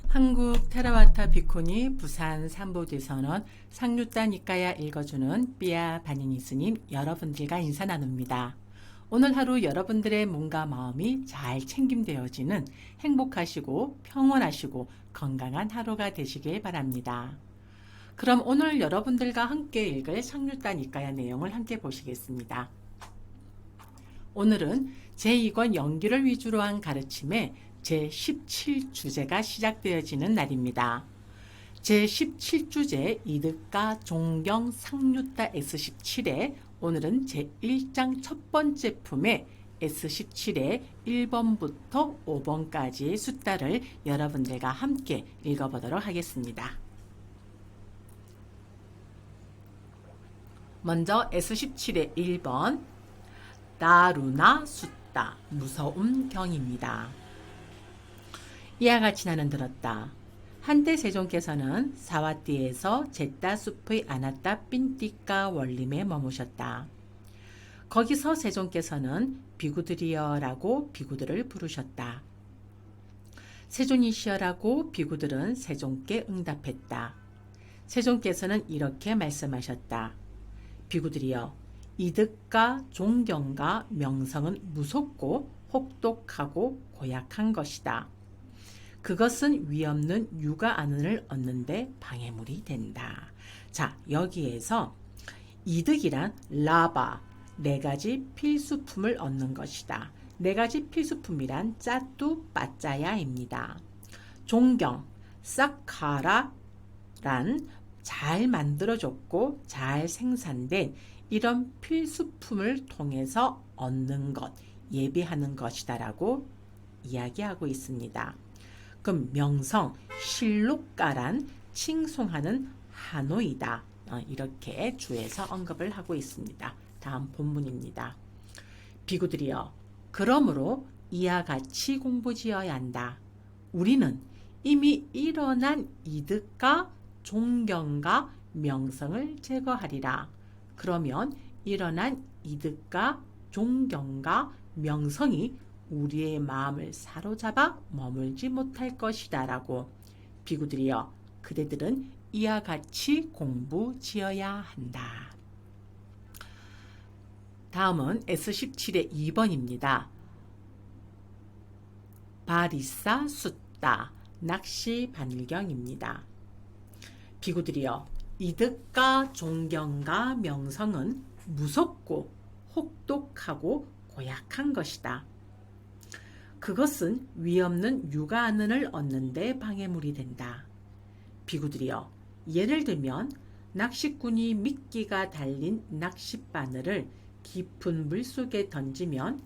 한국 테라와타 비코니 부산 삼보대선언 상류따 니까야 읽어주는 삐아 반인이 스님 여러분들과 인사 나눕니다. 오늘 하루 여러분들의 몸과 마음이 잘 챙김되어지는 행복하시고 평온하시고 건강한 하루가 되시길 바랍니다. 그럼 오늘 여러분들과 함께 읽을 상류따 니까야 내용을 함께 보시겠습니다. 오늘은 제2권 연기를 위주로 한 가르침에 제17주제가 시작되어지는 날입니다. 제17주제 이득과 존경 상류따 S17에 오늘은 제1장 첫 번째 품의 S17의 1번부터 5번까지의 숫자를 여러분들과 함께 읽어보도록 하겠습니다. 먼저 S17의 1번 다루나 숫다 무서움 경입니다. 이와 같이 나는 들었다. 한때 세종께서는 사와띠에서 제따 숲의 아나따 삔띠까 원림에 머무셨다. 거기서 세종께서는 비구들이여라고 비구들을 부르셨다. 세존이시여라고 비구들은 세종께 응답했다. 세종께서는 이렇게 말씀하셨다. 비구들이여, 이득과 존경과 명성은 무섭고 혹독하고 고약한 것이다. 그것은 위없는 육아안을 얻는데 방해물이 된다. 자, 여기에서 이득이란 라바, 네 가지 필수품을 얻는 것이다. 네 가지 필수품이란 짜뚜 빠짜야입니다. 존경, 싹카라란 잘 만들어졌고 잘 생산된 이런 필수품을 통해서 얻는 것, 예비하는 것이다라고 이야기하고 있습니다. 그럼 명성, 실록가란 칭송하는 한호이다. 이렇게 주에서 언급을 하고 있습니다. 다음 본문입니다. 비구들이여, 그러므로 이와 같이 공부지어야 한다. 우리는 이미 일어난 이득과 존경과 명성을 제거하리라. 그러면 일어난 이득과 존경과 명성이 우리의 마음을 사로잡아 머물지 못할 것이다 라고 비구들이여, 그대들은 이와 같이 공부 지어야 한다. 다음은 S17의 2번입니다. 바리사 숫다 낚시 반일경입니다. 비구들이여, 이득과 존경과 명성은 무섭고 혹독하고 고약한 것이다. 그것은 위없는 육아안을 얻는데 방해물이 된다. 비구들이여, 예를 들면 낚시꾼이 미끼가 달린 낚싯바늘을 깊은 물속에 던지면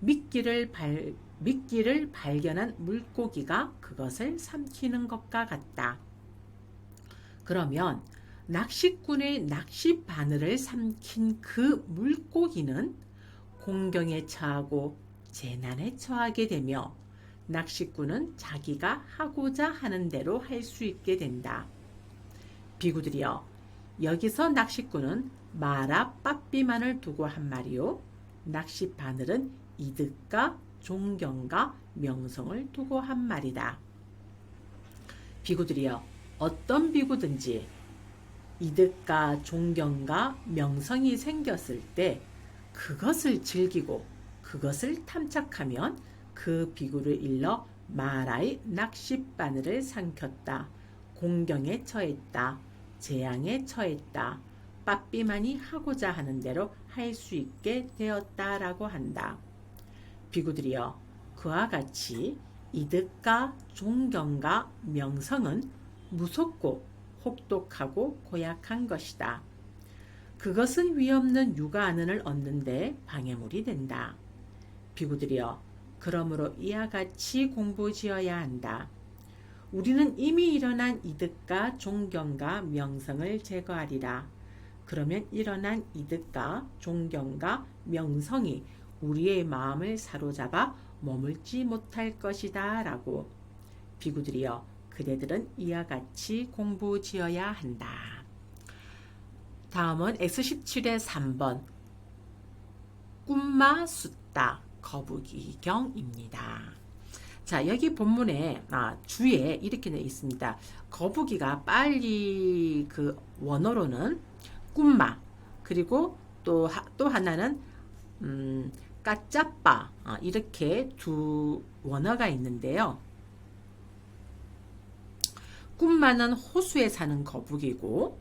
미끼를 발견한 물고기가 그것을 삼키는 것과 같다. 그러면 낚시꾼의 낚싯바늘을 삼킨 그 물고기는 공경에 처하고 재난에 처하게 되며 낚시꾼은 자기가 하고자 하는 대로 할 수 있게 된다. 비구들이여, 여기서 낚시꾼은 마라 빠삐만을 두고 한 말이요, 낚싯바늘은 이득과 존경과 명성을 두고 한 말이다. 비구들이여, 어떤 비구든지 이득과 존경과 명성이 생겼을 때 그것을 즐기고 그것을 탐착하면 그 비구를 일러 마라의 낚싯바늘을 삼켰다. 공경에 처했다. 재앙에 처했다. 빠삐만이 하고자 하는 대로 할 수 있게 되었다라고 한다. 비구들이여, 그와 같이 이득과 존경과 명성은 무섭고 혹독하고 고약한 것이다. 그것은 위없는 육아안을 얻는데 방해물이 된다. 비구들이여, 그러므로 이와 같이 공부지어야 한다. 우리는 이미 일어난 이득과 존경과 명성을 제거하리라. 그러면 일어난 이득과 존경과 명성이 우리의 마음을 사로잡아 머물지 못할 것이다 라고. 비구들이여, 그대들은 이와 같이 공부지어야 한다. 다음은 S17의 3번 꿈마 숫다 거북이경입니다. 자, 여기 본문에 주에 이렇게 되어 있습니다. 거북이가 빨리 그 원어로는 꿈마, 그리고 또 하나는 까짜빠, 이렇게 두 원어가 있는데요. 꿈마는 호수에 사는 거북이고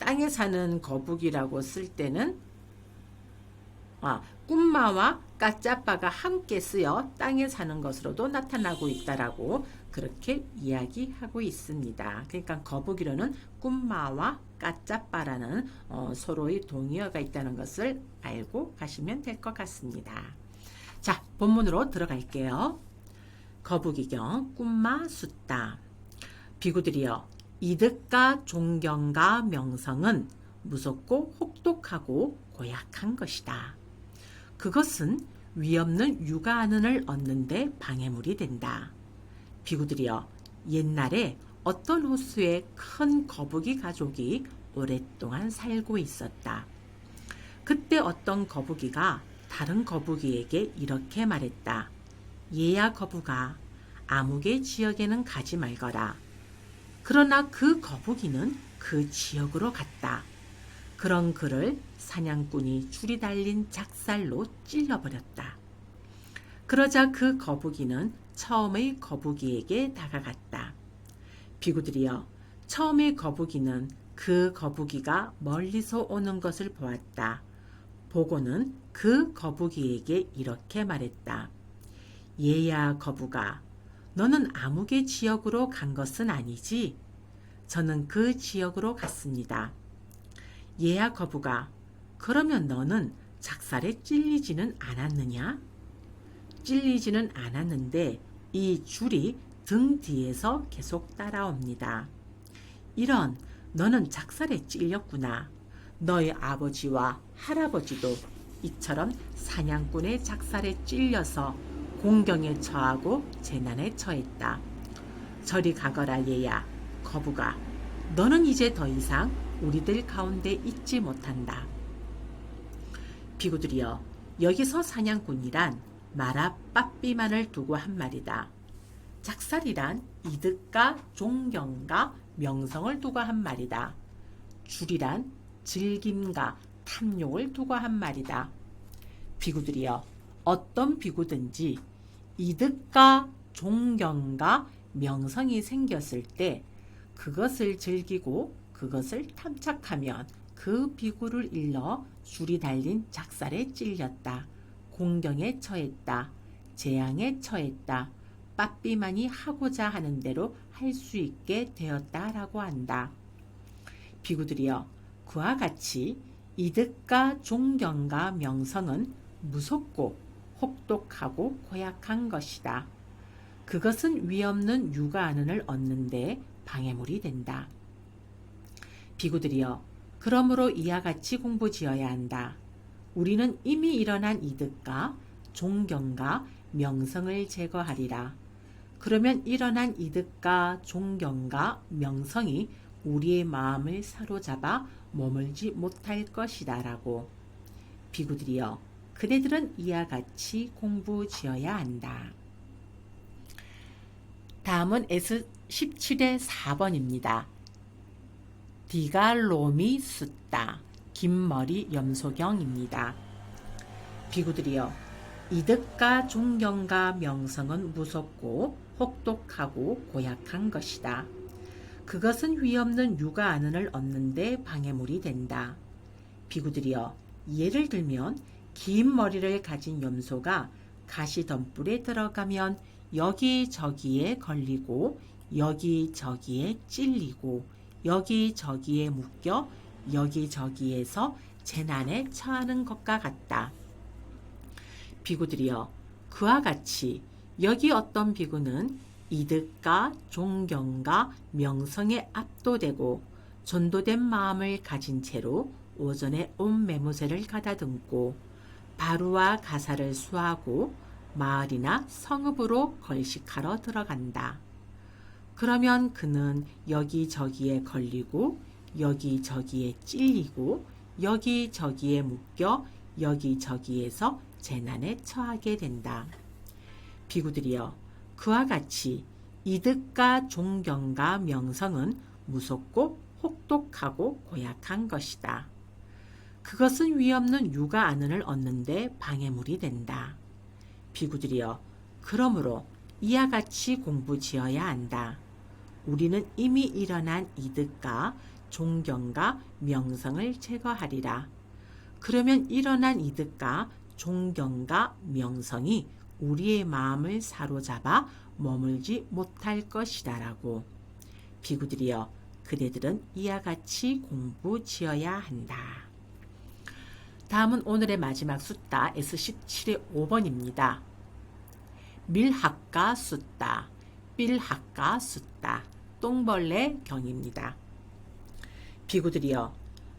땅에 사는 거북이라고 쓸 때는 꿈마와 까짜빠가 함께 쓰여 땅에 사는 것으로도 나타나고 있다라고 그렇게 이야기하고 있습니다. 그러니까 거북이로는 꿈마와 까짜빠라는 서로의 동의어가 있다는 것을 알고 가시면 될 것 같습니다. 자, 본문으로 들어갈게요. 거북이경 꿈마 숫다. 비구들이여, 이득과 존경과 명성은 무섭고 혹독하고 고약한 것이다. 그것은 위없는 육아하는을 얻는데 방해물이 된다. 비구들이여, 옛날에 어떤 호수에 큰 거북이 가족이 오랫동안 살고 있었다. 그때 어떤 거북이가 다른 거북이에게 이렇게 말했다. 얘야 거북아, 아무개 지역에는 가지 말거라. 그러나 그 거북이는 그 지역으로 갔다. 그런 그를 사냥꾼이 줄이 달린 작살로 찔러버렸다. 그러자 그 거북이는 처음의 거북이에게 다가갔다. 비구들이여, 처음의 거북이는 그 거북이가 멀리서 오는 것을 보았다. 보고는 그 거북이에게 이렇게 말했다. 얘야 거북아, 너는 아무개 지역으로 간 것은 아니지? 저는 그 지역으로 갔습니다. 얘야 거북아, 그러면 너는 작살에 찔리지는 않았느냐? 찔리지는 않았는데 이 줄이 등 뒤에서 계속 따라옵니다. 이런, 너는 작살에 찔렸구나. 너의 아버지와 할아버지도 이처럼 사냥꾼의 작살에 찔려서 공경에 처하고 재난에 처했다. 저리 가거라 얘야 거북아, 너는 이제 더 이상 우리들 가운데 있지 못한다. 비구들이여, 여기서 사냥꾼이란 마라 빠삐만을 두고 한 말이다. 작살이란 이득과 존경과 명성을 두고 한 말이다. 줄이란 즐김과 탐욕을 두고 한 말이다. 비구들이여, 어떤 비구든지 이득과 존경과 명성이 생겼을 때 그것을 즐기고 그것을 탐착하면 그 비구를 일러 줄이 달린 작살에 찔렸다. 공경에 처했다. 재앙에 처했다. 빠삐만이 하고자 하는 대로 할 수 있게 되었다라고 한다. 비구들이여, 그와 같이 이득과 존경과 명성은 무섭고 혹독하고 고약한 것이다. 그것은 위없는 육아하는을 얻는데 방해물이 된다. 비구들이여, 그러므로 이와 같이 공부지어야 한다. 우리는 이미 일어난 이득과 존경과 명성을 제거하리라. 그러면 일어난 이득과 존경과 명성이 우리의 마음을 사로잡아 머물지 못할 것이다 라고. 비구들이여, 그대들은 이와 같이 공부지어야 한다. 다음은 S17의 4번입니다. 디갈롬이 숫다. 긴머리 염소경입니다. 비구들이여, 이득과 존경과 명성은 무섭고 혹독하고 고약한 것이다. 그것은 위없는 육아하는을 얻는데 방해물이 된다. 비구들이여, 예를 들면 긴 머리를 가진 염소가 가시덤불에 들어가면 여기저기에 걸리고 여기저기에 찔리고 여기저기에 묶여 여기저기에서 재난에 처하는 것과 같다. 비구들이여, 그와 같이 여기 어떤 비구는 이득과 존경과 명성에 압도되고 전도된 마음을 가진 채로 오전에 온 매무새를 가다듬고 바루와 가사를 수하고 마을이나 성읍으로 걸식하러 들어간다. 그러면 그는 여기저기에 걸리고 여기저기에 찔리고 여기저기에 묶여 여기저기에서 재난에 처하게 된다. 비구들이여, 그와 같이 이득과 존경과 명성은 무섭고 혹독하고 고약한 것이다. 그것은 위없는 육아 안은을 얻는데 방해물이 된다. 비구들이여, 그러므로 이와 같이 공부지어야 한다. 우리는 이미 일어난 이득과 존경과 명성을 제거하리라. 그러면 일어난 이득과 존경과 명성이 우리의 마음을 사로잡아 머물지 못할 것이다라고. 비구들이여, 그대들은 이와 같이 공부지어야 한다. 다음은 오늘의 마지막 숫자 S17의 5번입니다. 밀학과 숫다, 삘학과 숫다, 똥벌레 경입니다. 비구들이여,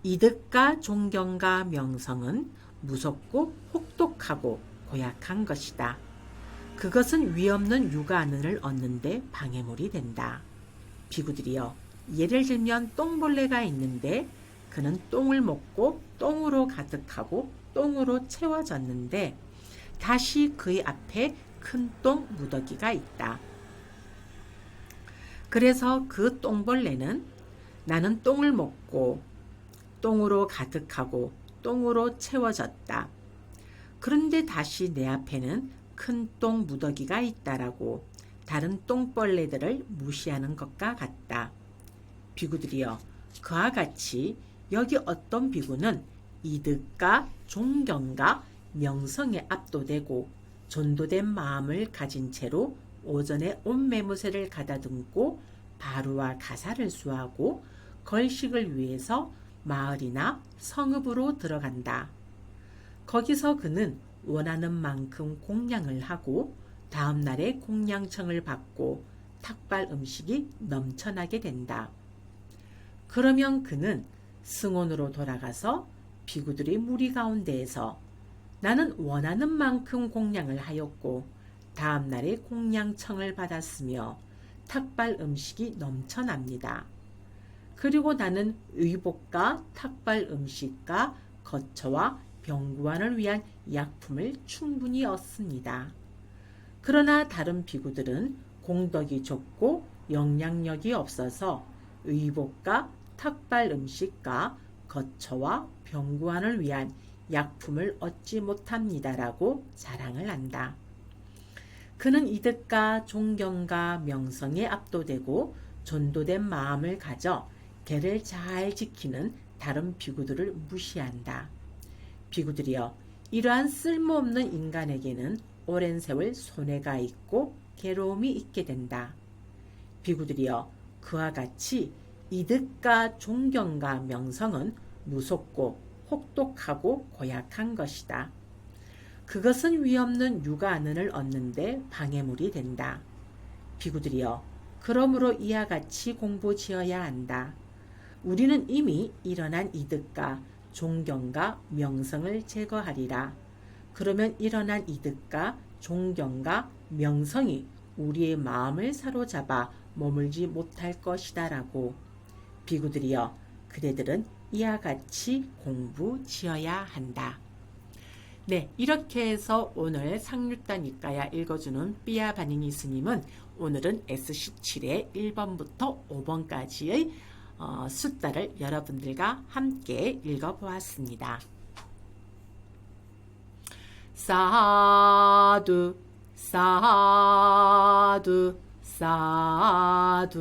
이득과 존경과 명성은 무섭고 혹독하고 고약한 것이다. 그것은 위없는 육아 안은을 얻는데 방해물이 된다. 비구들이여, 예를 들면 똥벌레가 있는데 그는 똥을 먹고 똥으로 가득하고 똥으로 채워졌는데 다시 그의 앞에 큰 똥 무더기가 있다. 그래서 그 똥벌레는 나는 똥을 먹고 똥으로 가득하고 똥으로 채워졌다. 그런데 다시 내 앞에는 큰 똥 무더기가 있다라고 다른 똥벌레들을 무시하는 것과 같다. 비구들이여, 그와 같이 여기 어떤 비구는 이득과 존경과 명성에 압도되고 전도된 마음을 가진 채로 오전에 옷매무새를 가다듬고 바루와 가사를 수하고 걸식을 위해서 마을이나 성읍으로 들어간다. 거기서 그는 원하는 만큼 공양을 하고 다음 날에 공양청을 받고 탁발 음식이 넘쳐나게 된다. 그러면 그는 승원으로 돌아가서 비구들의 무리 가운데에서 나는 원하는 만큼 공양을 하였고 다음 날에 공양청을 받았으며 탁발 음식이 넘쳐납니다. 그리고 나는 의복과 탁발 음식과 거처와 병구안을 위한 약품을 충분히 얻습니다. 그러나 다른 비구들은 공덕이 좁고 영향력이 없어서 의복과 탁발 음식과 거처와 병구안을 위한 약품을 얻지 못합니다라고 자랑을 한다. 그는 이득과 존경과 명성에 압도되고 전도된 마음을 가져 개를 잘 지키는 다른 비구들을 무시한다. 비구들이여, 이러한 쓸모없는 인간에게는 오랜 세월 손해가 있고 괴로움이 있게 된다. 비구들이여, 그와 같이 이득과 존경과 명성은 무섭고 혹독하고 고약한 것이다. 그것은 위없는 육아 안은을 얻는데 방해물이 된다. 비구들이여, 그러므로 이와 같이 공부지어야 한다. 우리는 이미 일어난 이득과 존경과 명성을 제거하리라. 그러면 일어난 이득과 존경과 명성이 우리의 마음을 사로잡아 머물지 못할 것이다라고. 비구들이여, 그대들은 이와 같이 공부지어야 한다. 네, 이렇게 해서 오늘 상류단 이까야 읽어주는 삐아 바니니 스님은 오늘은 S17의 1번부터 5번까지의 숫자를 여러분들과 함께 읽어보았습니다. 사두 사두 사두